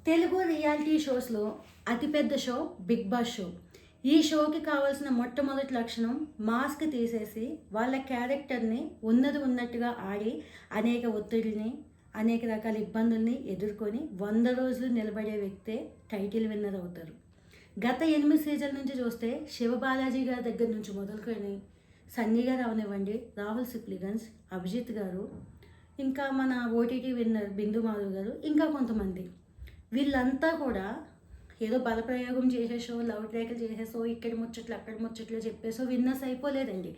Telugu reality షోస్లో అతిపెద్ద show big boss show. ఈ షోకి కావాల్సిన మొట్టమొదటి లక్షణం మాస్క్ తీసేసి వాళ్ళ క్యారెక్టర్ని ఉన్నది ఉన్నట్టుగా ఆడి అనేక ఒత్తిడిని అనేక రకాల ఇబ్బందుల్ని ఎదుర్కొని 100 రోజులు నిలబడే వ్యక్తే టైటిల్ విన్నర్ అవుతారు. గత 8 సీజన్ల నుంచి చూస్తే శివబాలాజీ గారి దగ్గర నుంచి మొదలుకొని సన్నీ గారు అవనివ్వండి, రాహుల్ సిప్లిగన్స్, అభిజిత్ గారు, ఇంకా మన ఓటీటీ విన్నర్ బిందు మాధవ్ గారు, ఇంకా కొంతమంది వీళ్ళంతా కూడా ఏదో బలప్రయోగం చేసేసో, లవ్ ట్రాకులు చేసేసో, ఇక్కడ ముచ్చట్లు అక్కడ ముచ్చట్లు చెప్పేసో విన్నర్స్ అయిపోలేదండి.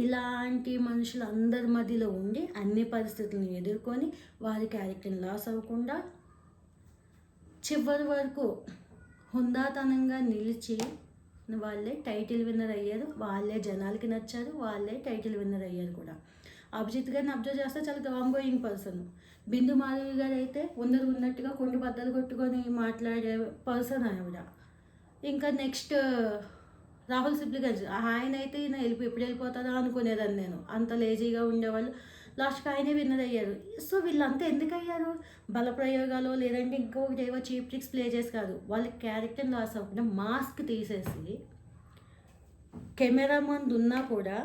ఇలాంటి మనుషులు అందరి మధ్యలో ఉండి అన్ని పరిస్థితులను ఎదుర్కొని వారి క్యారెక్టర్ని లాస్ అవ్వకుండా చివరి వరకు హుందాతనంగా నిలిచి వాళ్ళే టైటిల్ విన్నర్ అయ్యారు. వాళ్ళే జనాలకి నచ్చారు, వాళ్ళే టైటిల్ విన్నర్ అయ్యారు కూడా. అభిజిత్ గారిని అబ్జర్వ్ చేస్తే చాలా గామ్ గోయింగ్ పర్సన్. బిందు మాధవి గారు అయితే ఉన్నట్టుగా కొండు బద్దలు కొట్టుకొని మాట్లాడే పర్సన్ ఆవిడ. ఇంకా నెక్స్ట్ రాహుల్ సిప్లిగంజ్, ఆయన అయితే ఈయన ఎప్పుడు వెళ్ళిపోతారా అనుకునేదాన్ని నేను. అంత లేజీగా ఉండేవాళ్ళు. లాస్ట్కి ఆయనే విన్నర్ అయ్యారు. సో వీళ్ళంతా ఎందుకు అయ్యారు? బలప్రయోగాలు లేదంటే ఇంకొకటి ఏవో చీప్ ట్రిక్స్ ప్లే చేసి కాదు. వాళ్ళ క్యారెక్టర్ లాస్ అవ్వకుండా మాస్క్ తీసేసి కెమెరా ముందు ఉన్నా కూడా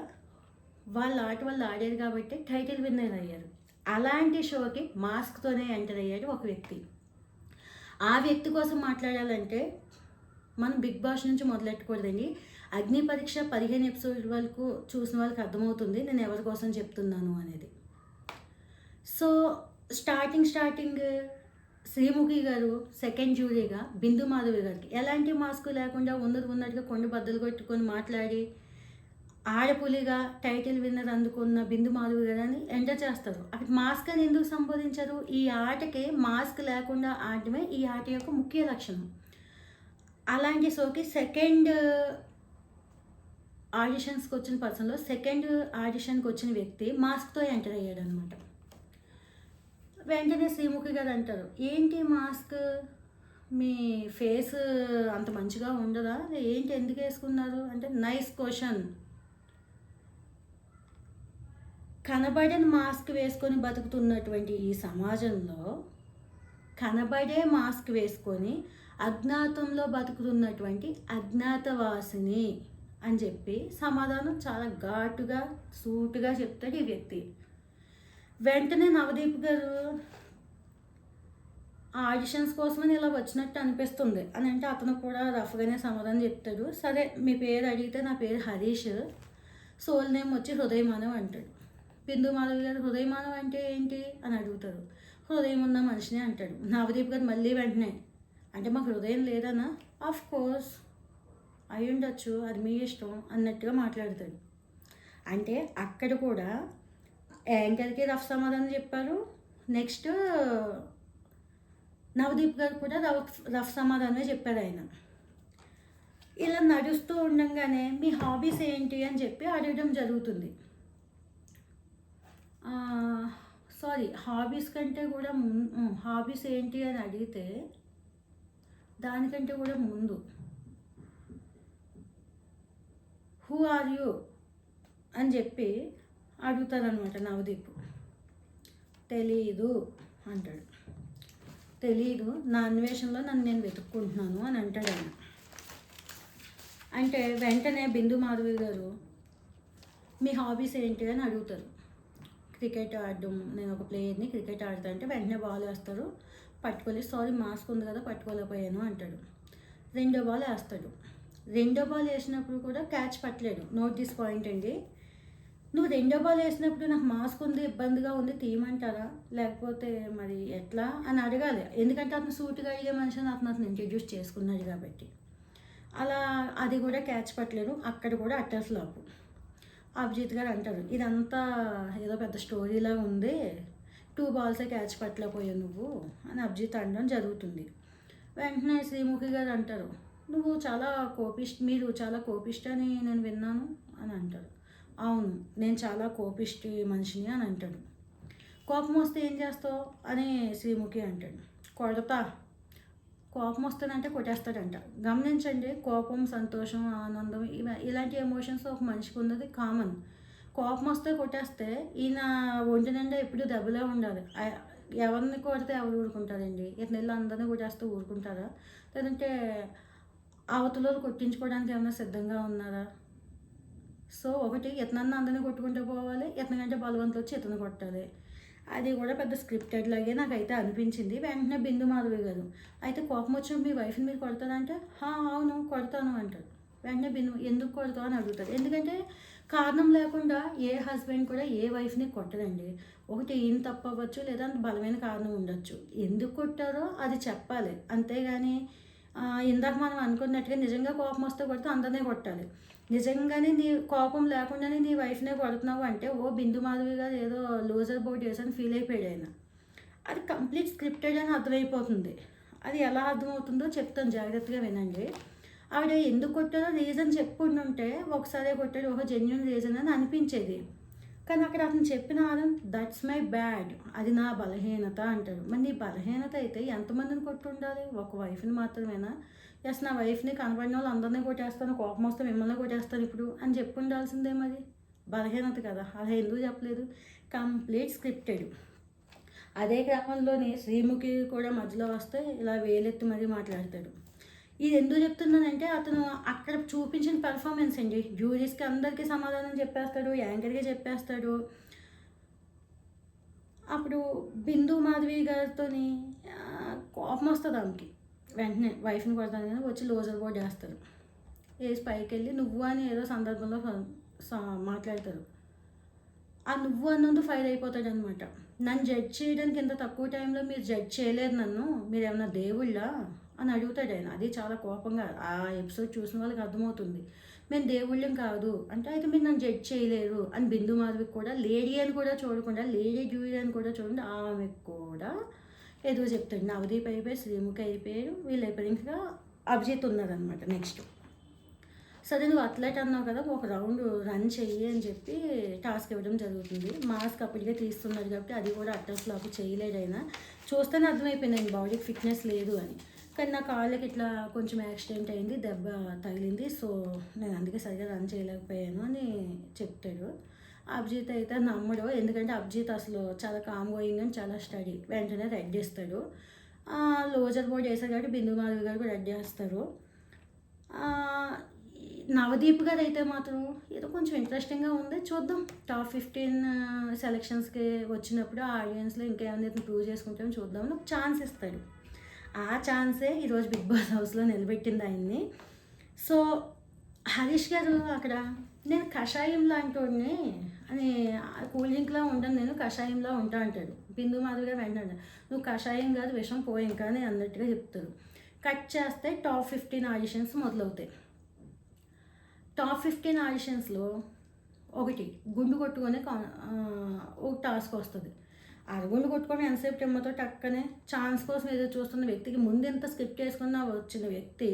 వాళ్ళ ఆట వాళ్ళు ఆడారు కాబట్టి టైటిల్ విన్నర్ అయ్యారు. అలాంటి షోకి మాస్క్తోనే ఎంటర్ అయ్యాడు ఒక వ్యక్తి. ఆ వ్యక్తి కోసం మాట్లాడాలంటే మనం బిగ్ బాస్ నుంచి మొదలెట్టకూడదండి. అగ్ని పరీక్ష 15 ఎపిసోడ్ వరకు చూసిన వాళ్ళకి అర్థమవుతుంది నేను ఎవరి కోసం చెప్తున్నాను అనేది. సో స్టార్టింగ్ శ్రీముఖి గారు సెకండ్ జ్యూరీగా బిందు మాధవి గారికి ఎలాంటి మాస్క్ లేకుండా ఉన్నట్టుగా కొండ బద్దలు కొట్టుకొని మాట్లాడి ఆడపులిగా టైటిల్ విన్నర్ అందుకున్న బిందు మాధవి గారని ఎంటర్ చేస్తారు. అక్కడ మాస్క్ అని ఎందుకు సంబోధించారు? ఈ ఆటకి మాస్క్ లేకుండా ఆడటమే ఈ ఆట యొక్క ముఖ్య లక్షణం. అలాంటి షోకి సెకండ్ ఆడిషన్స్కి వచ్చిన పర్సన్లో సెకండ్ ఆడిషన్కి వచ్చిన వ్యక్తి మాస్క్తో ఎంటర్ అయ్యాడు అనమాట. వెంటనే శ్రీముఖి గారు అంటారు, ఏంటి మాస్క్, మీ ఫేస్ అంత మంచిగా ఉండదా, ఏంటి ఎందుకు వేసుకున్నారు అంటే, నైస్ క్వశ్చన్. కనబడని మాస్క్ వేసుకొని బతుకుతున్నటువంటి ఈ సమాజంలో కనబడే మాస్క్ వేసుకొని అజ్ఞాతంలో బతుకుతున్నటువంటి అజ్ఞాతవాసిని అని చెప్పి సమాధానం చాలా ఘాటుగా సూటుగా చెప్తాడు ఈ వ్యక్తి. వెంటనే నవదీప్ గారు ఆడిషన్స్ కోసమని ఇలా వచ్చినట్టు అనిపిస్తుంది అని అంటే అతను కూడా రఫ్గానే సమాధానం చెప్తాడు. సరే మీ పేరు అడిగితే నా పేరు హరీష్, సోల్ నేమ్ వచ్చి హృదయమానవ్ అంటాడు. బిందు మాధవి గారు హృదయమానవ్ అంటే ఏంటి అని అడుగుతారు. హృదయం ఉన్న మనిషిని అంటాడు. నవదీప్ గారు మళ్ళీ వెంటనే, అంటే మాకు హృదయం లేదనా? ఆఫ్ కోర్స్ అయి ఉండొచ్చు, అది మీ ఇష్టం అన్నట్టుగా మాట్లాడతాడు. అంటే అక్కడ కూడా యాంకర్కి రఫ్ సమాధానం చెప్పారు. నెక్స్ట్ నవదీప్ గారు కూడా రఫ్ సమాధానమే చెప్పారు ఆయన. ఇలా నడుస్తూ ఉండగానే మీ హాబీస్ ఏంటి అని చెప్పి అడగడం జరుగుతుంది. హాబీస్ కంటే కూడా హాబీస్ ఏంటి అని అడిగితే దానికంటే కూడా ముందు హూ ఆర్ యూ అని చెప్పి అడుగుతారనమాట నవదీప్. తెలీదు అంటాడు. తెలీదు, నా అన్వేషణలో నన్ను నేను వెతుక్కుంటున్నాను అని అంటాడు ఆయన. అంటే వెంటనే బిందు మాధవి గారు మీ హాబీస్ ఏంటి అని అడుగుతారు. క్రికెట్ ఆడడం, నేను ఒక ప్లేయర్ని, క్రికెట్ ఆడతా అంటే వెంటనే బాల్ వేస్తారు, పట్టుకోలేదు, సారీ మాస్క్ ఉంది కదా పట్టుకోలేకపోయాను అంటాడు. రెండో బాల్ వేస్తాడు. రెండో బాల్ వేసినప్పుడు కూడా క్యాచ్ పట్టలేడు. నోట్ దిస్ పాయింట్ అండి. నువ్వు రెండో బాల్ వేసినప్పుడు నాకు మాస్క్ ఉంది, ఇబ్బందిగా ఉంది, తీయమంటారా లేకపోతే మరి ఎట్లా అని అడగాలి. ఎందుకంటే అతను సూటుగా అడిగే మనిషిని అతను ఇంట్రడ్యూస్ చేసుకున్నాడు కాబట్టి. అలా అది కూడా క్యాచ్ పట్టలేడు. అక్కడ కూడా అట్టర్ ఫ్లాప్. అభిజిత్ గారు అంటారు, ఇదంతా ఏదో పెద్ద స్టోరీలా ఉంది, 2 బాల్సే క్యాచ్ పట్టలేకపోయావు నువ్వు అని అభిజిత్ అనడం జరుగుతుంది. వెంటనే శ్రీముఖి గారు అంటారు, మీరు చాలా కోపిష్ట అని నేను విన్నాను అని అంటారు. అవును, నేను చాలా కోపిష్టి మనిషిని అని అంటాడు. కోపం వస్తే ఏం చేస్తావు అని శ్రీముఖి అంటాడు. కొడతా, కోపం వస్తుందంటే కొట్టేస్తాడంట. గమనించండి, కోపం, సంతోషం, ఆనందం ఇలాంటి ఎమోషన్స్ ఒక మనిషికి ఉన్నది కామన్. కోపం వస్తే కొట్టేస్తే ఈయన ఒంటి నిండా ఎప్పుడు దెబ్బలే ఉండాలి. ఎవరిని కొడితే ఎవరు ఊరుకుంటారండి? ఇతను వెళ్ళి అందరిని కొట్టేస్తే ఊరుకుంటారా? లేదంటే అవతలోళ్ళు కొట్టించుకోవడానికి ఏమైనా సిద్ధంగా ఉన్నారా? సో ఒకటి ఇతనన్నా అందరిని కొట్టుకుంటూ పోవాలి, ఇతని కంటే బలవంతులు వచ్చి ఇతను కొట్టాలి. అది కూడా పెద్ద స్క్రిప్టెడ్ లాగే నాకైతే అనిపించింది. వెంటనే బిందు మాధవి గారు, అయితే కోపం వచ్చినప్పుడు మీ వైఫ్ని మీరు కొడతారంటే, అవును కొడతాను అంటారు. వెంటనే బిందు, ఎందుకు కొడతావు అని అడుగుతారు. ఎందుకంటే కారణం లేకుండా ఏ హస్బెండ్ కూడా ఏ వైఫ్ని కొట్టదండి. ఒకటి ఈయన తప్పు అవ్వచ్చు, లేదా బలమైన కారణం ఉండొచ్చు. ఎందుకు కొట్టారో అది చెప్పాలి, అంతేగాని ఇందాక మనం అనుకున్నట్టుగా నిజంగా కోపం వస్తే కొడితే అందరినీ కొట్టాలి. నిజంగానే నీ కోపం లేకుండానే నీ వైఫ్నే కొడుతున్నావు అంటే, ఓ బిందు మాధవి గారు ఏదో లూజర్ బోట్ వేసని ఫీల్ అయిపోయాడు ఆయన. అది కంప్లీట్ స్క్రిప్టెడ్ అని అర్థమైపోతుంది. అది ఎలా అర్థమవుతుందో చెప్తాను, జాగ్రత్తగా వినండి. ఆవిడ ఎందుకు కొట్టారో రీజన్ చెప్పుకుంటుంటే ఒకసారి కొట్టాడు, ఓహో జెన్యున్ రీజన్ అని అనిపించేది. కానీ అక్కడ అతను చెప్పిన ఆదం, దట్స్ మై బ్యాడ్, అది నా బలహీనత అంటాడు. మరి నీ బలహీనత అయితే ఎంతమందిని కొట్టుండాలి? ఒక వైఫ్ని మాత్రమేనా? ఎస్, నా వైఫ్ని కనబడిన వాళ్ళు అందరినీ కొట్టేస్తాను, కోపం వస్తే మిమ్మల్ని కొట్టేస్తాను ఇప్పుడు అని చెప్పి ఉండాల్సిందే. మరి బలహీనత కదా, అలా ఎందుకు చెప్పలేదు? Complete scripted. అదే క్రమంలోనే శ్రీముఖి కూడా మధ్యలో వస్తే ఇలా వేలెత్తి మరీ మాట్లాడతాడు. ఇది ఎందుకు చెప్తున్నానంటే, అతను అక్కడ చూపించిన పెర్ఫార్మెన్స్ అండి. జ్యూరీస్కి అందరికీ సమాధానం చెప్పేస్తాడు, యాంకర్గా చెప్పేస్తాడు. అప్పుడు బిందు మాధవి గారితో కోపం వస్తుంది ఆమెకి. వెంటనే వైఫ్ని కొడతాను కానీ వచ్చి లోజర్ బోర్డ్ వేస్తారు. వేసి పైకి వెళ్ళి నువ్వు అని ఏదో సందర్భంలో మాట్లాడతారు. ఆ నువ్వు అన్నందు ఫైర్ అయిపోతాడు అనమాట. నన్ను జడ్జ్ చేయడానికి ఇంత తక్కువ టైంలో మీరు జడ్జ్ చేయలేదు నన్ను, మీరు ఏమన్నా దేవుళ్ళా అని అడుగుతాడు ఆయన. అది చాలా కోపంగా. ఆ ఎపిసోడ్ చూసిన వాళ్ళకి అర్థమవుతుంది, మేము దేవుళ్ళం కాదు అంటే, అయితే మీరు నన్ను జడ్జ్ చేయలేరు అని బిందు మాధవికి కూడా, లేడీ అని కూడా చూడకుండా, లేడీ డ్యూరీ అని కూడా చూడండి, ఆమెకు కూడా ఏదో చెప్తాడు. నవదీప్ అయిపోయి, శ్రీముఖి అయిపోయాడు, వీళ్ళు అయిపోయారు. ఇంకా అభిజిత్ ఉన్నారనమాట నెక్స్ట్. సరే నువ్వు అథ్లెట్ అన్నావు కదా, ఒక రౌండ్ రన్ చెయ్యి అని చెప్పి టాస్క్ ఇవ్వడం జరుగుతుంది. మాస్క్ అప్పటికే తీస్తున్నారు కాబట్టి అది కూడా అట్టస్లోకి చేయలేడు అయినా. చూస్తేనే అర్థమైపోయింది బాడీకి ఫిట్నెస్ లేదు అని. కానీ నా కాళ్ళకి ఇట్లా కొంచెం యాక్సిడెంట్ అయింది, దెబ్బ తగిలింది, సో నేను అందుకే సరిగ్గా రన్ చేయలేకపోయాను అని చెప్తాడు. అభిజిత్ అయితే నమ్మడు, ఎందుకంటే అభిజిత్ అసలు చాలా కామ్ గోయింగ్ అని చాలా స్టడీ. వెంటనే రెడ్ చేస్తాడు. లోజర్ బోర్డ్ వేసాడు కాబట్టి బిందు మాధవి గారు కూడా రెడ్ చేస్తారు. నవదీప్ గారు అయితే మాత్రం ఏదో కొంచెం ఇంట్రెస్టింగ్గా ఉంది, చూద్దాం. టాప్ 15 సెలక్షన్స్కి వచ్చినప్పుడు ఆ ఆడియన్స్లో ఇంకేమైనా ప్రూవ్ చేసుకుంటామని చూద్దామని ఒక ఛాన్స్ ఇస్తాడు. ఆ ఛాన్సే ఈరోజు బిగ్ బాస్ హౌస్లో నిలబెట్టింది ఆయన్ని. సో హరీష్ గారు అక్కడ, నేను కషాయం లాంటి అని, కూల్ డ్రింక్లా ఉంటాను, నేను కషాయంలా ఉంటా అంటాడు. బిందు మాధవి గారు వెంటనే, నువ్వు కషాయం కాదు విషం పో ఇంకా అని అన్నట్టుగా చెప్తారు. కట్ చేస్తే టాప్ 15 ఆడిషన్స్ మొదలవుతాయి. టాప్ 15 ఆడిషన్స్లో ఒకటి గుండు కొట్టుకొని ఒక టాస్క్ వస్తుంది. అరగుండు కొట్టుకొని ఎంతసేపు టెమ్మతో టక్కనే ఛాన్స్ కోసం ఏదో చూస్తున్న వ్యక్తికి ముందు ఎంత స్క్రిప్ట్ వేసుకున్న వచ్చిన వ్యక్తి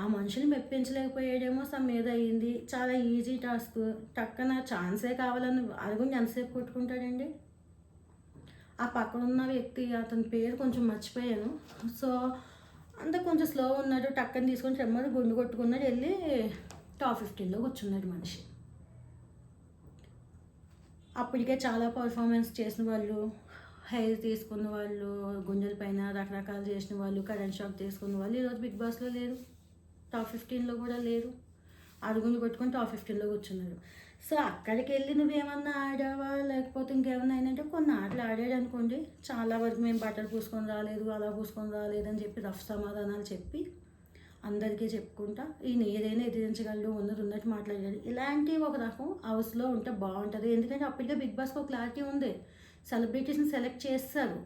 ఆ మనిషిని మెప్పించలేకపోయాడేమో, సమ్ మీద అయ్యింది. చాలా ఈజీ టాస్క్, టక్కన ఛాన్సే కావాలని అరగుండు ఎంతసేపు కొట్టుకుంటాడండి. ఆ పక్కన ఉన్న వ్యక్తి, అతని పేరు కొంచెం మర్చిపోయాను, సో అంత కొంచెం స్లో ఉన్నాడు, టక్కని తీసుకొని చెమ్మని గుండు కొట్టుకున్నాడు, వెళ్ళి టాప్ 15లో కూర్చున్నాడు మనిషి. అప్పటికే చాలా పర్ఫార్మెన్స్ చేసిన వాళ్ళు, హెయిర్ తీసుకున్న వాళ్ళు, గుండెల పైన రకరకాలు చేసిన వాళ్ళు, కరెంట్ షాక్ తీసుకున్న వాళ్ళు ఈరోజు బిగ్ బాస్లో లేరు, టాప్ 15లో కూడా లేరు. అరుగుండు కొట్టుకొని టాప్ 15లో కూర్చున్నారు. సో అక్కడికి వెళ్ళి నువ్వేమన్నా ఆడావా లేకపోతే ఇంకేమన్నా అయినంటే, కొన్ని ఆటలు ఆడాడు అనుకోండి, చాలా వరకు మేము బట్టలు పూసుకొని రాలేదు, అలా పూసుకొని రాలేదు అని చెప్పి రఫ్ సమాధానాలు చెప్పి అందరికీ చెప్పుకుంటా ఈయన ఏదైనా ఎదిరించగలడు, ఉన్నట్టు మాట్లాడాడు. ఇలాంటి ఒక రకం హౌస్లో ఉంటే బాగుంటుంది. ఎందుకంటే అప్పటికే బిగ్ బాస్కి ఒక క్లారిటీ ఉంది, సెలబ్రిటీస్ని సెలెక్ట్ చేస్తారు.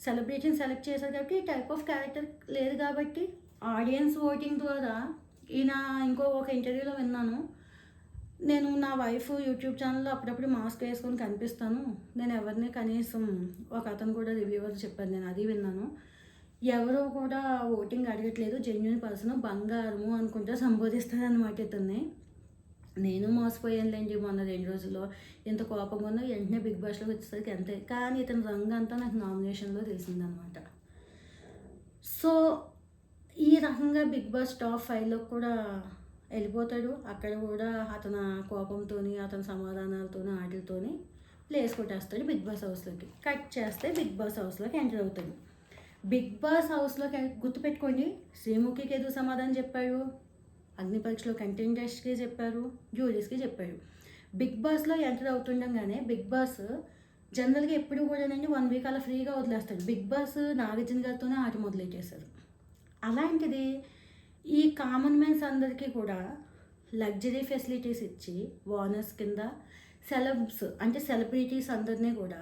సెలబ్రిటీని సెలెక్ట్ చేశారు కాబట్టి ఈ టైప్ ఆఫ్ క్యారెక్టర్ లేదు కాబట్టి ఆడియన్స్ ఓటింగ్ ద్వారా ఈయన. ఒక ఇంటర్వ్యూలో విన్నాను, నేను నా వైఫ్ యూట్యూబ్ ఛానల్లో అప్పుడప్పుడు మాస్క్ వేసుకొని కనిపిస్తాను, నేను ఎవరిని కనీసం, ఒక అతను కూడా రివ్యూవర్ చెప్పాను, నేను అది విన్నాను, ఎవరు కూడా ఓటింగ్ అడగట్లేదు, జెన్యున్ పర్సన్, బంగారము అనుకుంటా సంబోధిస్తారనమాట ఇతన్ని. నేను మోసపోయానులేండి మొన్న 2 రోజుల్లో, ఎంత కోపంగా ఉన్నా వెంటనే బిగ్ బాస్లోకి వచ్చేసరికి అంతే. కానీ ఇతని రంగు అంతా నాకు నామినేషన్లో తెలిసిందనమాట. సో ఈ రకంగా బిగ్ బాస్ టాప్ 5లో కూడా వెళ్ళిపోతాడు. అక్కడ కూడా అతని కోపంతో, అతని సమాధానాలతో, వాటితోని ప్లేస్ కొట్టేస్తాడు బిగ్ బాస్ హౌస్లోకి. కట్ చేస్తే బిగ్ బాస్ హౌస్లోకి ఎంటర్ అవుతాడు. బిగ్ బాస్ హౌస్లోకి గుర్తుపెట్టుకోండి, శ్రీముఖికి ఎదురు సమాధానం చెప్పాడు, అగ్ని పరీక్షలో కంటెంటెస్ట్కి చెప్పారు, జ్యూరీస్కి చెప్పాడు. బిగ్ బాస్లో ఎంటర్ అవుతుండగానే బిగ్ బాస్ జనరల్గా ఎప్పుడు కూడానండి 1 వీక్ అలా ఫ్రీగా వదిలేస్తాడు. బిగ్ బాస్ నాగార్జున గారితోనే ఆట మొదలెట్టేశారు. అలాంటిది ఈ కామన్ మ్యాన్స్ అందరికీ కూడా లగ్జరీ ఫెసిలిటీస్ ఇచ్చి ఓనర్స్ కింద సెలబ్స్ అంటే సెలబ్రిటీస్ అందరినీ కూడా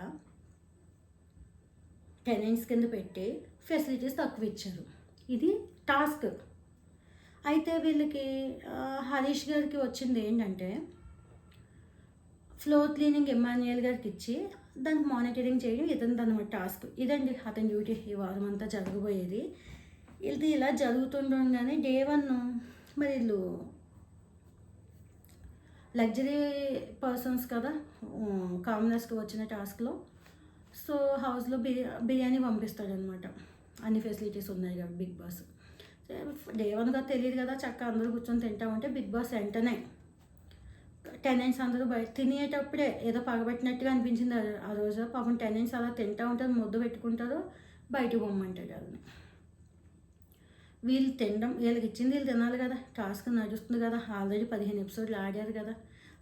టెనెంట్స్ కింద పెట్టి ఫెసిలిటీస్ తక్కువ ఇచ్చారు. ఇది టాస్క్. అయితే వీళ్ళకి హరీష్ గారికి వచ్చింది ఏంటంటే ఫ్లోర్ క్లీనింగ్ ఎమాన్యుయల్ గారికి ఇచ్చి దానికి మానిటరింగ్ చేయడం ఇతనిది అనమాట టాస్క్. ఇదండి అతని డ్యూటీ ఈ వారం అంతా జరగబోయేది. ఇది ఇలా జరుగుతుండగానే డే 1 మరి వీళ్ళు లగ్జరీ పర్సన్స్ కదా, కామనర్స్కి వచ్చిన టాస్క్లో. సో హౌస్లో బిర్యానీ పంపిస్తాడనమాట. అన్ని ఫెసిలిటీస్ ఉన్నాయి కదా బిగ్ బాస్. డే 1గా తెలియదు కదా, చక్కగా అందరూ కూర్చొని తింటా ఉంటే బిగ్ బాస్ వెంటనే టెనెంట్స్ అందరూ బయట తినేటప్పుడే ఏదో పగబెట్టినట్టుగా అనిపించింది ఆ రోజు. పాపం టెనెంట్స్ అలా తింటూ ఉంటారు, ముద్దు పెట్టుకుంటారు, బయటకు పొమ్మంటాడు వాళ్ళని. వీళ్ళు తినడం, వీళ్ళకి ఇచ్చింది వీళ్ళు తినాలి కదా, టాస్క్ నడుస్తుంది కదా, ఆల్రెడీ 15 ఎపిసోడ్లు ఆడారు కదా.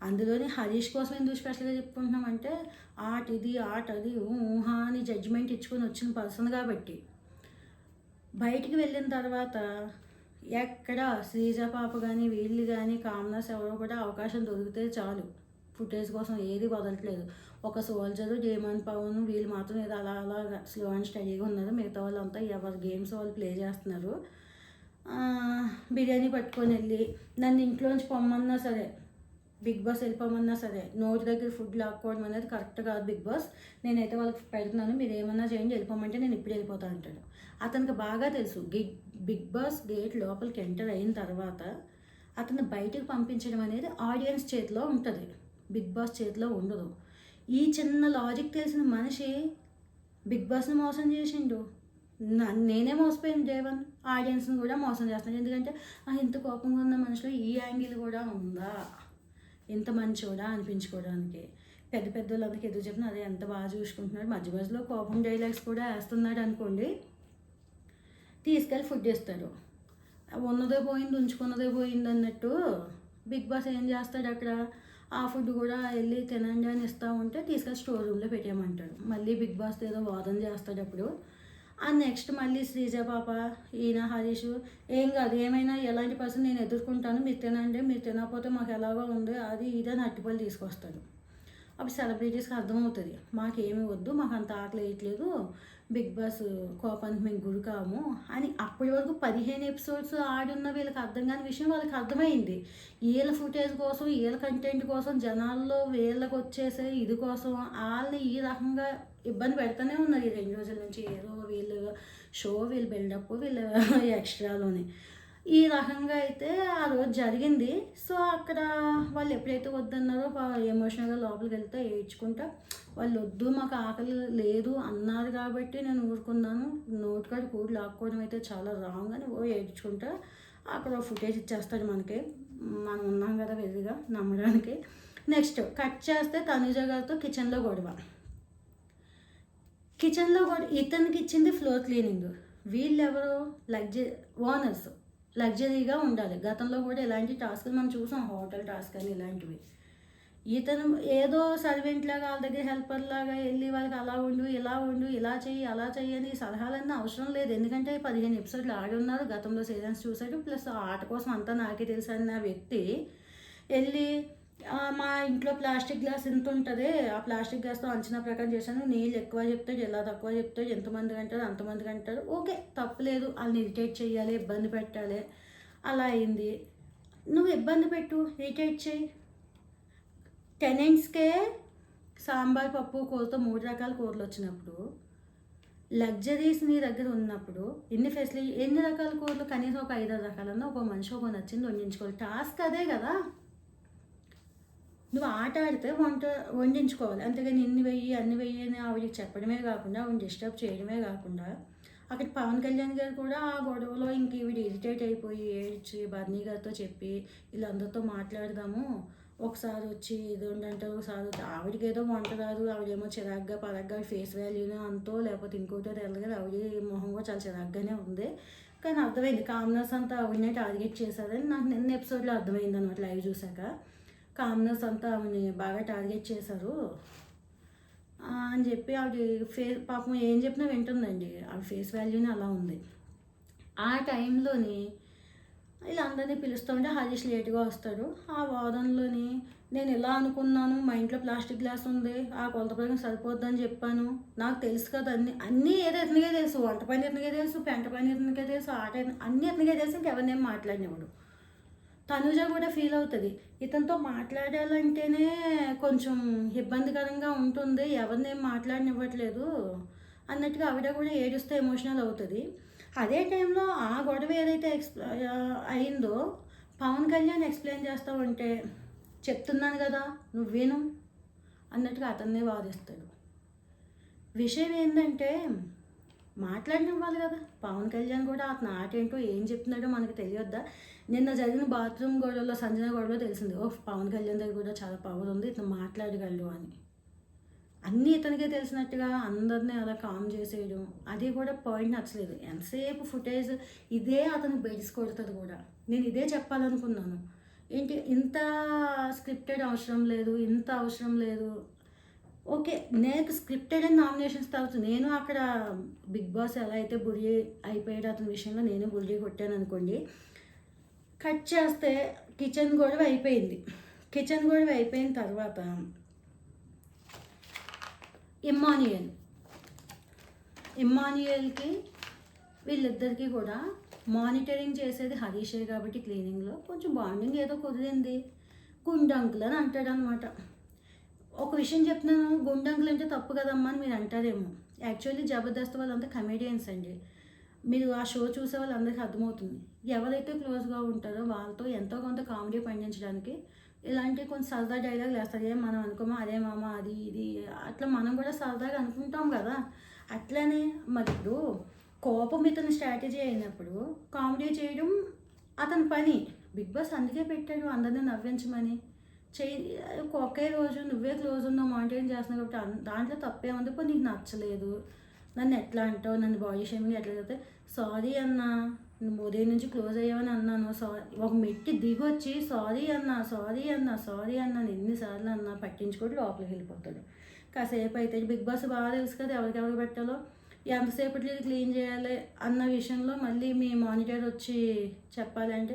అందులోనే హరీష్ కోసం ఎందుకు స్పెషల్గా చెప్పుకుంటున్నామంటే ఆట ఇది ఆట అది ఊహా అని జడ్జిమెంట్ ఇచ్చుకొని వచ్చిన పర్సన్ కాబట్టి. బయటికి వెళ్ళిన తర్వాత ఎక్కడ శ్రీజ పాప కానీ వీళ్ళు కానీ కామనర్స్ ఎవరో కూడా అవకాశం దొరికితే చాలు ఫుటేజ్ కోసం ఏది వదలట్లేదు. ఒక సోల్జరు, జేమన్ పవన్ వీళ్ళు మాత్రం ఏదో అలా అలా స్లో అండ్ స్టడీగా ఉన్నారు. మిగతా వాళ్ళంతా ఎవరి గేమ్స్ వాళ్ళు ప్లే చేస్తున్నారు. బిర్యానీ పట్టుకొని వెళ్ళి నన్ను ఇంట్లోంచి పొమ్మన్నా సరే, బిగ్ బాస్ వెళ్ళిపోమన్నా సరే, నోటి దగ్గర ఫుడ్ లాక్కోవడం అనేది కరెక్ట్ కాదు బిగ్ బాస్, నేనైతే వాళ్ళకి పెడుతున్నాను, మీరు ఏమన్నా చేయండి, వెళ్ళిపోమంటే నేను ఇప్పుడు వెళ్ళిపోతా అంటాడు. అతనికి బాగా తెలుసు బిగ్ బాస్ గేట్ లోపలికి ఎంటర్ అయిన తర్వాత అతను బయటకు పంపించడం అనేది ఆడియన్స్ చేతిలో ఉంటుంది, బిగ్ బాస్ చేతిలో ఉండదు. ఈ చిన్న లాజిక్ తెలిసిన మనిషి బిగ్ బాస్ని మోసం చేసిండు. నేనే మోసపోయాను డే 1, ఆడియన్స్ని కూడా మోసం చేస్తాను. ఎందుకంటే ఇంత కోపంగా ఉన్న మనుషులు ఈ యాంగిల్ కూడా ఉందా, ఎంత మంచోడా అనిపించుకోవడానికి. పెద్ద పెద్ద వాళ్ళందరికీ ఎదురు చెప్పిన అదే ఎంత బాగా చూసుకుంటున్నాడు, మధ్య మధ్యలో కోపం డైలాగ్స్ కూడా వేస్తున్నాడు అనుకోండి, తీసుకెళ్ళి ఫుడ్ ఇస్తాడు. ఉన్నదే పోయింది ఉంచుకున్నదే పోయింది అన్నట్టు బిగ్ బాస్ ఏం చేస్తాడు అక్కడ, ఆ ఫుడ్ కూడా వెళ్ళి తినండి అని ఇస్తూ ఉంటే తీసుకెళ్ళి స్టోర్ రూమ్లో పెట్టేయమంటాడు. మళ్ళీ బిగ్ బాస్ ఏదో వాదన చేస్తాడు అప్పుడు. ఆ నెక్స్ట్ మళ్ళీ శ్రీజ పాప, ఈయన హరీష్, ఏం కాదు ఏమైనా ఎలాంటి పర్సన్ నేను ఎదుర్కొంటాను, మీరు తినండి, మీరు తినకపోతే మాకు ఎలాగో ఉంది అది ఇదని అట్టిపళ్ళు తీసుకొస్తాడు. అప్పుడు సెలబ్రిటీస్కి అర్థమవుతుంది మాకేమీ వద్దు, మాకు అంత ఆకలి వేయట్లేదు, బిగ్ బాస్ కోపానికి మేము గురి కాము అని. అప్పటి వరకు 15 ఎపిసోడ్స్ ఆడున్న వీళ్ళకి అర్థం కాని విషయం వాళ్ళకి అర్థమైంది. వీళ్ళ ఫుటేజ్ కోసం, వీళ్ళ కంటెంట్ కోసం, జనాల్లో వీళ్ళకి వచ్చేసే ఇది కోసం వాళ్ళని ఈ రకంగా ఇబ్బంది పెడతానే ఉన్నారు ఈ 2 రోజుల నుంచి. ఏదో వీళ్ళు షో, వీళ్ళు బిల్డప్, వీళ్ళు ఎక్స్ట్రాలోనే ఈ రకంగా అయితే ఆ రోజు జరిగింది. సో అక్కడ వాళ్ళు ఎప్పుడైతే వద్దన్నారో ఎమోషనల్గా లోపలికి వెళ్తే ఏడ్చుకుంటా వాళ్ళు వద్దు మాకు ఆకలి లేదు అన్నారు కాబట్టి నేను ఊరుకున్నాను, నోటికాడ కూడు లాక్కోవడం అయితే చాలా రాంగ్ అని ఏడ్చుకుంటా అక్కడ ఫుటేజ్ ఇచ్చేస్తాడు మనకి. మనం ఉన్నాం కదా వెర్రిగా నమ్మడానికి. నెక్స్ట్ కట్ చేస్తే తనుజ గారితో కిచెన్లో గొడవ. ఇతనికి ఇచ్చింది ఫ్లోర్ క్లీనింగ్, వీళ్ళెవరో ఓనర్స్ లగ్జరీగా ఉండాలి. గతంలో కూడా ఇలాంటి టాస్క్లు మనం చూసాం, హోటల్ టాస్క్ అని ఇలాంటివి. ఇతను ఏదో సర్వెంట్ లాగా వాళ్ళ దగ్గర హెల్పర్ లాగా వెళ్ళి వాళ్ళకి అలా ఉండు ఇలా ఉండు ఇలా చెయ్యి అలా చెయ్యి అని సలహాలన్నీ అవసరం లేదు. ఎందుకంటే 15 ఎపిసోడ్లు ఆడి ఉన్నారు, గతంలో సీజన్స్ చూసాడు, ప్లస్ ఆట కోసం అంతా నాకే తెలుసు అన్న వ్యక్తి వెళ్ళి మా ఇంట్లో ప్లాస్టిక్ గ్లాస్ ఎంత ఉంటుంది, ఆ ప్లాస్టిక్ గ్లాస్తో అంచనా ప్రకారం చేశాను, నీళ్ళు ఎక్కువ చెప్తాడు, ఎలా తక్కువ చెప్తాడు, ఎంతమందికి అంటారు అంతమందికి అంటారు, ఓకే తప్పలేదు, వాళ్ళని ఇరిటేట్ చేయాలి, ఇబ్బంది పెట్టాలి, అలా అయింది. నువ్వు ఇబ్బంది పెట్టు, ఇరిటేట్ చేయి. టెనెంట్స్కే సాంబార్ పప్పు కూరతో 3 రకాల కూరలు వచ్చినప్పుడు, లగ్జరీస్ నీ దగ్గర ఉన్నప్పుడు ఎన్ని రకాల కూరలు, కనీసం ఒక 5-6 రకాలన్నా ఒక మనిషి ఒక నచ్చింది వండించుకోవాలి. టాస్క్ అదే కదా, నువ్వు ఆట ఆడితే వండించుకోవాలి, అంతేగాని ఇన్ని వెయ్యి అన్ని వెయ్యి అని ఆవిడకి చెప్పడమే కాకుండా ఆవిడ డిస్టర్బ్ చేయడమే కాకుండా. అక్కడ పవన్ కళ్యాణ్ గారు కూడా ఆ గొడవలో ఇంక ఈవిడ ఇరిటేట్ అయిపోయి ఏడ్చి బర్నీ గారితో చెప్పి వీళ్ళందరితో మాట్లాడదాము, ఒకసారి వచ్చి ఇది అంటారు, ఒకసారి వచ్చి ఆవిడకి ఏదో వంట రాదు, ఆవిడేమో చిరాగ్గా పరగ్గా ఫేస్ వాల్యూనే అంతో లేకపోతే ఇంకోటో తెలియదు కదా, ఆవిడ మొహం కూడా చాలా చిరాగ్గానే ఉంది. కానీ అర్థమైంది కామ్నర్స్ అంతా ఆవిడనే టార్గెట్ చేశారని నాకు నిన్న ఎపిసోడ్లో అర్థమైంది అనమాట. లైవ్ చూశాక కామ్నర్స్ అంతా ఆవిడని బాగా టార్గెట్ చేశారు అని చెప్పి ఆవిడ పాపం ఏం చెప్పినా వింటుందండి. ఆవిడ ఫేస్ వాల్యూనే అలా ఉంది. ఆ టైంలోని వీళ్ళందరినీ పిలుస్తూ ఉంటే హరీష్ లేట్గా వస్తాడు. ఆ వాదనలోని నేను ఇలా అనుకున్నాను, మా ఇంట్లో ప్లాస్టిక్ గ్లాస్ ఉంది, ఆ కొలత ప్రకారం సరిపోద్దని చెప్పాను, నాకు తెలుసు కదా అన్నీ ఏదో ఇతనికే తెలుసు, వంట పని ఇతనికే తెలుసు, పెంట పని ఇతనికే తెలుసు, ఆట అన్నీ ఇతనికే తెలుసు, ఇంకెవరినేం మాట్లాడినవాడు. తనుజ కూడా ఫీల్ అవుతుంది, ఇతనితో మాట్లాడాలంటేనే కొంచెం ఇబ్బందికరంగా ఉంటుంది, ఎవరినేం మాట్లాడనివ్వట్లేదు అన్నట్టుగా ఆవిడ కూడా ఏడుస్తే ఎమోషనల్ అవుతుంది. అదే టైంలో ఆ గొడవ ఏదైతే అయిందో పవన్ కళ్యాణ్ ఎక్స్ప్లెయిన్ చేస్తూ ఉంటే చెప్తున్నాను కదా నువ్వేను అన్నట్టుగా అతన్నే వాదిస్తాడు. విషయం ఏంటంటే మాట్లాడినివ్వాలి కదా. పవన్ కళ్యాణ్ కూడా అతను ఆట ఏంటో ఏం చెప్తున్నాడో మనకు తెలియొద్దా? నిన్న జరిగిన బాత్రూమ్ గొడవలో, సంజన గొడవలో తెలిసింది, ఓ పవన్ కళ్యాణ్ దగ్గర కూడా చాలా పవర్ ఉంది, ఇతను మాట్లాడగలడు అని. అన్నీ ఇతనికే తెలిసినట్టుగా అందరినీ అలా కామ్ చేసేయడం, అది కూడా పాయింట్ నచ్చలేదు. ఎంతసేపు ఫుటేజ్ ఇదే అతను బెడిసి కొడుతుంది కూడా. నేను ఇదే చెప్పాలనుకున్నాను, ఏంటి ఇంత స్క్రిప్టెడ్ అవసరం లేదు, ఇంత అవసరం లేదు. ఓకే, నేను స్క్రిప్టెడ్ అండ్ నామినేషన్స్ తర్వాత నేను అక్కడ బిగ్ బాస్ ఎలా అయితే బుర్రి అయిపోయాడు అతని విషయంలో నేను బుర్రి కొట్టాను అనుకోండి. కట్ చేస్తే కిచెన్ గొడవ అయిపోయింది. కిచెన్ గొడవ అయిపోయిన తర్వాత ఇమ్మాన్యుయల్కి వీళ్ళిద్దరికీ కూడా మానిటరింగ్ చేసేది హరీషే కాబట్టి క్లీనింగ్లో కొంచెం బాండింగ్ ఏదో కుదిరింది. గుండంకులు అని అంటాడు అనమాట. ఒక విషయం చెప్తున్నాను, గుండంకులు అంటే తప్పు కదమ్మా అని మీరు అంటారేమో. యాక్చువల్లీ జబర్దస్త్ వాళ్ళంతా కమెడియన్స్ అండి. మీరు ఆ షో చూసే వాళ్ళందరికీ అర్థమవుతుంది. ఎవరైతే క్లోజ్గా ఉంటారో వాళ్ళతో ఎంతో కొంత కామెడీ పండించడానికి ఇలాంటి కొంచెం సరదా డైలాగులు వేస్తారు. ఏం మనం అనుకోమా, అదే మామ అది ఇది అట్లా మనం కూడా సరదాగా అనుకుంటాం కదా. అట్లనే మరి ఇప్పుడు కోపం ఇతని స్ట్రాటజీ అయినప్పుడు కామెడీ చేయడం అతని పని. బిగ్ బాస్ అందుకే పెట్టాడు అందరినీ నవ్వించమని. ఒకే రోజు నువ్వే క్లోజ్ ఉన్నావు మానిటరింగ్ చేస్తున్నావు కాబట్టి దాంట్లో తప్పే ఉంది. ఇప్పుడు నీకు నచ్చలేదు, నన్ను ఎట్లా అంటావు, నన్ను బాడీ షేమింగ్ ఎట్లా చెప్తే సారీ అన్నా, నువ్వు ఉదయం నుంచి క్లోజ్ అయ్యావని అన్నాను, సారీ ఒక మెట్టి దిగొచ్చి సారీ అన్నా ఎన్నిసార్లు అన్నా పట్టించుకోవడం లోపలికి వెళ్ళిపోతాడు. కాసేపు అయితే బిగ్ బాస్ బాగా తెలుసు కదా ఎవరికెవరికి పెట్టాలో, ఎంతసేపట్లో క్లీన్ చేయాలి అన్న విషయంలో మళ్ళీ మీ మానిటర్ వచ్చి చెప్పాలంటే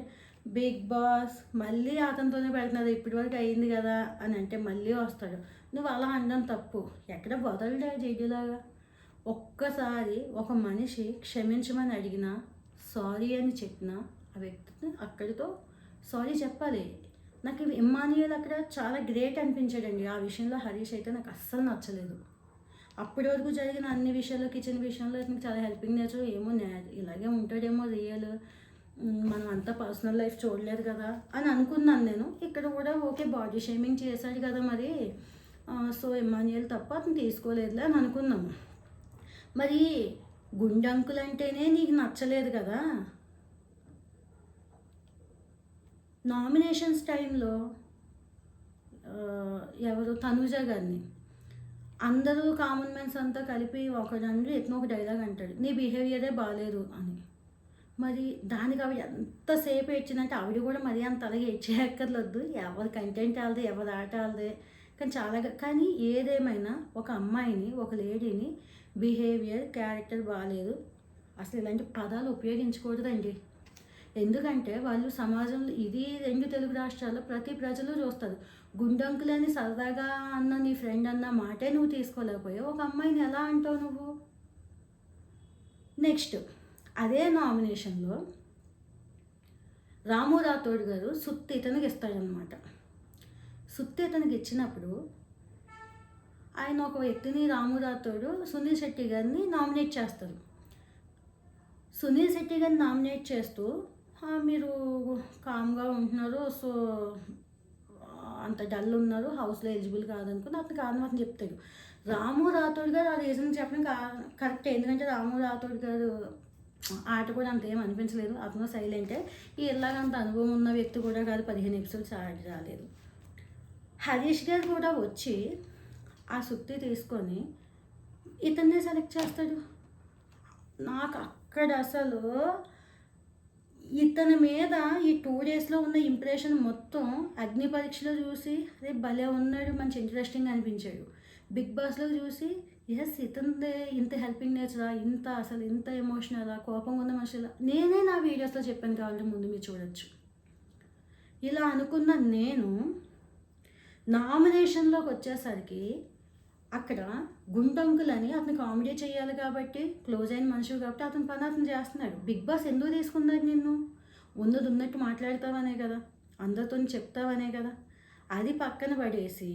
బిగ్ బాస్ మళ్ళీ అతనితోనే పెడుతున్నది, ఇప్పటి వరకు అయింది కదా అని అంటే మళ్ళీ వస్తాడు. నువ్వు అలా అనడం తప్పు, ఎక్కడ వదలడా జడ్జిలాగా. ఒక్కసారి ఒక మనిషి క్షమించమని అడిగినా సారీ అని చెప్పినా ఆ వ్యక్తిని అక్కడితో సారీ చెప్పాలి. నాకు ఇమ్మాన్యుయల్ అక్కడ చాలా గ్రేట్ అనిపించాడండి. ఆ విషయంలో హరీష్ అయితే నాకు అస్సలు నచ్చలేదు. అప్పటి వరకు జరిగిన అన్ని విషయాల్లో కిచెన్ విషయంలో నాకు చాలా హెల్పింగ్ నేచర్, ఏమో ఇలాగే ఉంటాడేమో రియల్, మనం అంతా పర్సనల్ లైఫ్ చూడలేదు కదా అని అనుకున్నాను నేను. ఇక్కడ కూడా ఓకే బాడీ షేమింగ్ చేశాడు కదా మరి, సో ఇమ్మాన్యుయల్ తప్ప అతను తీసుకోలేదులే అని అనుకున్నాము. మరి గుండంకులు అంటేనే నీకు నచ్చలేదు కదా. నామినేషన్స్ టైంలో ఎవరు తనుజ గారిని అందరూ కామన్ మ్యాన్స్ అంతా కలిపి ఒకడండి ఎట్నో ఒక డైలాగ్ అంటాడు, నీ బిహేవియరే బాగాలేదు అని. మరి దానికి ఆవిడ ఎంతసేపు ఏడ్చిందంటే ఆవిడ కూడా మరీ అంత అలాగే ఏడ్చేయక్కర్లొద్దు, ఎవరి కంటెంట్ వాళ్ళదే, ఎవరి ఆట వాళ్ళదే. కానీ ఏదేమైనా ఒక అమ్మాయిని, ఒక లేడీని బిహేవియర్, క్యారెక్టర్ బాగాలేదు అసలు ఇలాంటి పదాలు ఉపయోగించకూడదండి. ఎందుకంటే వాళ్ళు సమాజంలో ఇది 2 తెలుగు రాష్ట్రాల్లో ప్రతి ప్రజలు చూస్తారు. గుండంకులని సరదాగా అన్న నీ ఫ్రెండ్ అన్న మాటే నువ్వు తీసుకోలేకపోయావు, ఒక అమ్మాయిని ఎలా అంటావు నువ్వు? నెక్స్ట్ అదే నామినేషన్లో రాము రాథోడ్ గారు సుత్తి ఇతనికి ఇస్తాడనమాట. సుత్తి ఇతనికి ఇచ్చినప్పుడు ఆయన ఒక వ్యక్తిని రాము రాథోడ్ సునీల్ శెట్టి గారిని నామినేట్ చేస్తారు. సునీల్ శెట్టి గారిని నామినేట్ చేస్తూ మీరు కామ్గా ఉంటున్నారు, సో అంత డల్ ఉన్నారు, హౌస్లో ఎలిజిబుల్ కాదనుకుని అతను కారణం అతను చెప్తాడు. రాము రాథోడ్ గారు ఆ రీజన్ చెప్పడం కరెక్ట్, ఎందుకంటే రాము రాథోడ్ గారు ఆట కూడా అంత ఏం అనిపించలేదు, అతను సైలెంటే. ఇలాగంత అనుభవం ఉన్న వ్యక్తి కూడా కాదు, 15 ఎపిసోడ్స్ ఆడి రాలేదు. హరీష్ గారు కూడా వచ్చి ఆ సుత్తి తీసుకొని ఇతన్నే సెలెక్ట్ చేస్తాడు. నాకు అక్కడ అసలు ఇతని మీద ఈ 2 డేస్లో ఉన్న ఇంప్రెషన్ మొత్తం అగ్ని పరీక్షలో చూసి అరే భలే ఉన్నాడు, మంచి ఇంట్రెస్టింగ్ అనిపించాడు. బిగ్ బాస్లో చూసి ఎస్ ఇతనిదే ఇంత హెల్పింగ్ నేచరా, ఇంత అసలు ఇంత ఎమోషనలా, కోపంగా ఉన్న మనుషులా, నేనే నా వీడియోస్లో చెప్పాను కావాలంటే ముందు మీరు చూడొచ్చు. ఇలా అనుకున్న నేను నామినేషన్లోకి వచ్చేసరికి అక్కడ గుంటంకుల్ అని అతను కామెడీ చేయాలి కాబట్టి, క్లోజ్ అయిన మనిషి కాబట్టి అతని పని అతను చేస్తున్నాడు. బిగ్ బాస్ ఎందుకు తీసుకున్నాడు నిన్ను? ఉన్నది ఉన్నట్టు మాట్లాడతావనే కదా, అందరితో చెప్తావనే కదా. అది పక్కన పడేసి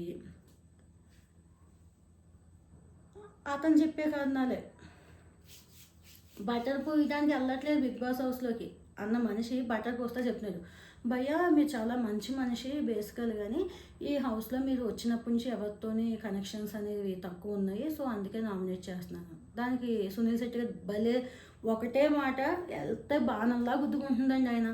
అతను చెప్పే కారణాలే బటర్ పోయడానికి వెళ్ళట్లేదు బిగ్ బాస్ హౌస్లోకి అన్న మనిషి బటర్ పోస్తా చెప్తున్నాడు, భయ్యా మీరు చాలా మంచి మనిషి బేసికల్, కానీ ఈ హౌస్లో మీరు వచ్చినప్పటి నుంచి ఎవరితోని కనెక్షన్స్ అనేవి తక్కువ ఉన్నాయి, సో అందుకే నామినేట్ చేస్తున్నాను. దానికి సునీల్ శెట్టి గారు భలే ఒకటే మాట వెళ్తే బాణంలా గుద్దుకుంటుందండి ఆయన.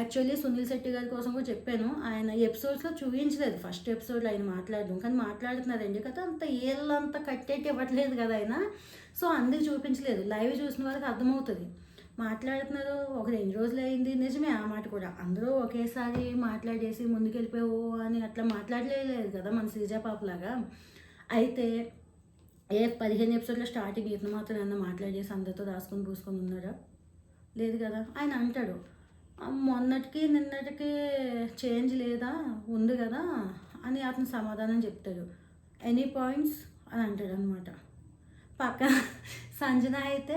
యాక్చువల్లీ సునీల్ శెట్టి గారి కోసం కూడా చెప్పాను, ఆయన ఎపిసోడ్స్లో చూపించలేదు ఫస్ట్ ఎపిసోడ్లో ఆయన మాట్లాడడం, కానీ మాట్లాడుతున్నారండి కదా, అంత ఏళ్ళంతా కట్టేటి ఇవ్వట్లేదు కదా ఆయన, సో అందుకు చూపించలేదు. లైవ్ చూసిన వాళ్ళకి అర్థమవుతుంది మాట్లాడుతున్నారు. ఒక 2 రోజులు అయింది, నిజమే ఆ మాట కూడా. అందరూ ఒకేసారి మాట్లాడేసి ముందుకెళ్ళిపోయావు అని అట్లా మాట్లాడలేదు కదా మన శ్రీజా పాపలాగా. అయితే 15 ఎపిసోడ్లో స్టార్టింగ్ ఇతను మాత్రం ఏమన్నా మాట్లాడేసి అందరితో రాసుకొని పూసుకొని ఉన్నారా? లేదు కదా. ఆయన అంటాడు మొన్నటికి నిన్నటికి చేంజ్ లేదా, ఉంది కదా అని అతను సమాధానం చెప్తాడు. ఎనీ పాయింట్స్ అని అంటాడు అనమాట. పక్కన సంజన అయితే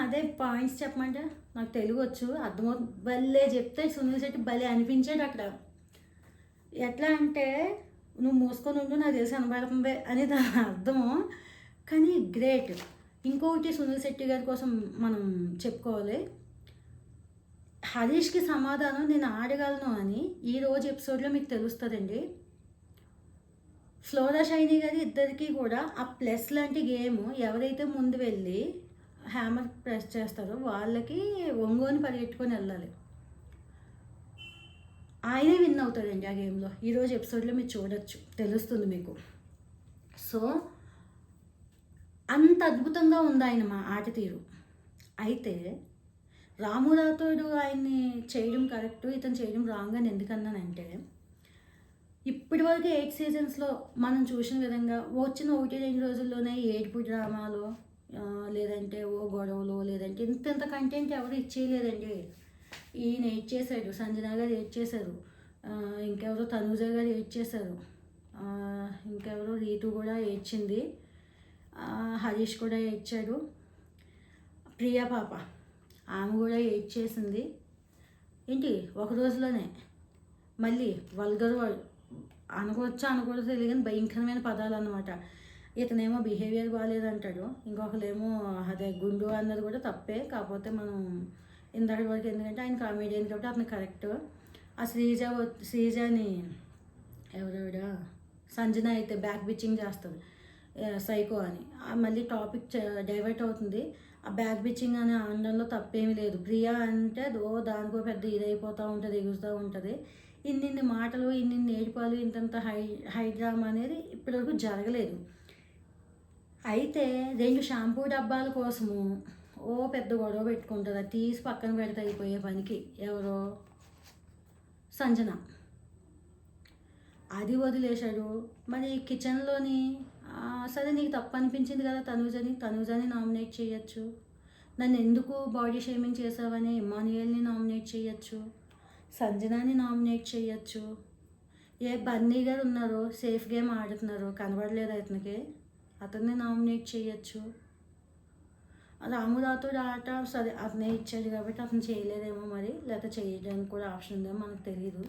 అదే పాయింట్స్ చెప్పమంటే నాకు తెలుగు వచ్చు అర్థమవుతుంది భలే చెప్తే సునీల్ శెట్టి భలే అనిపించాడు అక్కడ. ఎట్లా అంటే నువ్వు మూసుకొని ఉండు నాకు తెలిసి కనబడుతుంది అని దాని అర్థము, కానీ గ్రేట్. ఇంకొకటి సునీల్ శెట్టి గారి కోసం మనం చెప్పుకోవాలి, హరీష్కి సమాధానం నేను ఆడగలను అని ఈరోజు ఎపిసోడ్లో మీకు తెలుస్తుందండి. ఫ్లోరా షైనీ గారి ఇద్దరికి కూడా ఆ ప్లస్ లాంటి గేమ్ ఎవరైతే ముందు వెళ్ళి హ్యామర్ ప్రెస్ చేస్తారో వాళ్ళకి ఒంగోని పరిగెట్టుకొని వెళ్ళాలి. ఆయనే విన్ అవుతాడండి ఆ గేమ్లో. ఈరోజు ఎపిసోడ్లో మీరు చూడొచ్చు, తెలుస్తుంది మీకు. సో అంత అద్భుతంగా ఉంది ఆయన మా ఆట తీరు. అయితే రాము రాథోడు ఆయన్ని చేయడం కరెక్ట్, ఇతను చేయడం రాంగ్ అని ఎందుకన్నానంటే, ఇప్పటి వరకు 8 సీజన్స్లో మనం చూసిన విధంగా వచ్చిన 1-2 రోజుల్లోనే ఏడుపు డ్రామాలు, లేదంటే ఓ గొడవలు, లేదంటే ఇంత కంటెంట్ ఎవరు ఇచ్చేయలేదండి. ఈయన ఏడ్చేశాడు, సంజన గారు ఏడ్చేశారు, ఇంకెవరో తనూజ గారు ఏడ్చేశారు, ఇంకెవరో రీతు కూడా ఏడ్చింది, హరీష్ కూడా ఏడ్చాడు, ప్రియా పాప ఆమె కూడా ఏడ్చేసింది. ఏంటి ఒక రోజులోనే మళ్ళీ వల్గర్ అనుకోవచ్చా అనకూడదు తెలియదు కానీ భయంకరమైన పదాలు అన్నమాట. ఇతనేమో బిహేవియర్ బాగాలేదంటాడు, ఇంకొకరేమో అదే గుండు అన్నది కూడా తప్పే, కాకపోతే మనం ఇందాక వరకు ఎందుకంటే ఆయన కామెడియన్ కాబట్టి అతను కరెక్ట్. ఆ శ్రీజని ఎవరెవడ సంజన అయితే బ్యాక్ బిచ్చింగ్ చేస్తుంది సైకో అని, మళ్ళీ టాపిక్ డైవర్ట్ అవుతుంది. ఆ బ్యాక్ బిచ్చింగ్ అనే అనడంలో తప్పేమీ లేదు. ప్రియా అంటే దానికో పెద్ద ఇదైపోతూ ఉంటుంది, ఎగురుతూ ఉంటుంది. ఇన్ని మాటలు, ఇన్ని ఏడుపాలు, ఇంతంత హై డ్రామా అనేది ఇప్పటివరకు జరగలేదు. అయితే 2 షాంపూ డబ్బాల కోసము ఓ పెద్ద గొడవ పెట్టుకుంటుంది, అది తీసి పక్కన పెడితే అయిపోయే పనికి ఎవరో సంజన అది వదిలేశాడు. మరి కిచెన్లోని సరే నీకు తప్పు అనిపించింది కదా తనూజని నామినేట్ చేయొచ్చు, నన్ను ఎందుకు బాడీ షేమింగ్ చేసావని ఇమాన్యుయల్ని నామినేట్ చేయొచ్చు, సంజనాని నామినేట్ చేయొచ్చు, బన్నీ గారు ఉన్నారు సేఫ్ గేమ్ ఆడుతున్నారు కనబడలేదు అతనికి, అతన్ని నామినేట్ చేయొచ్చు. రాము రాథోడ్ ఆట సరే అతనే ఇచ్చాడు కాబట్టి అతను చేయలేదేమో మరి, లేకపోతే చేయడానికి కూడా ఆప్షన్ ఉందేమో మనకు తెలియదు.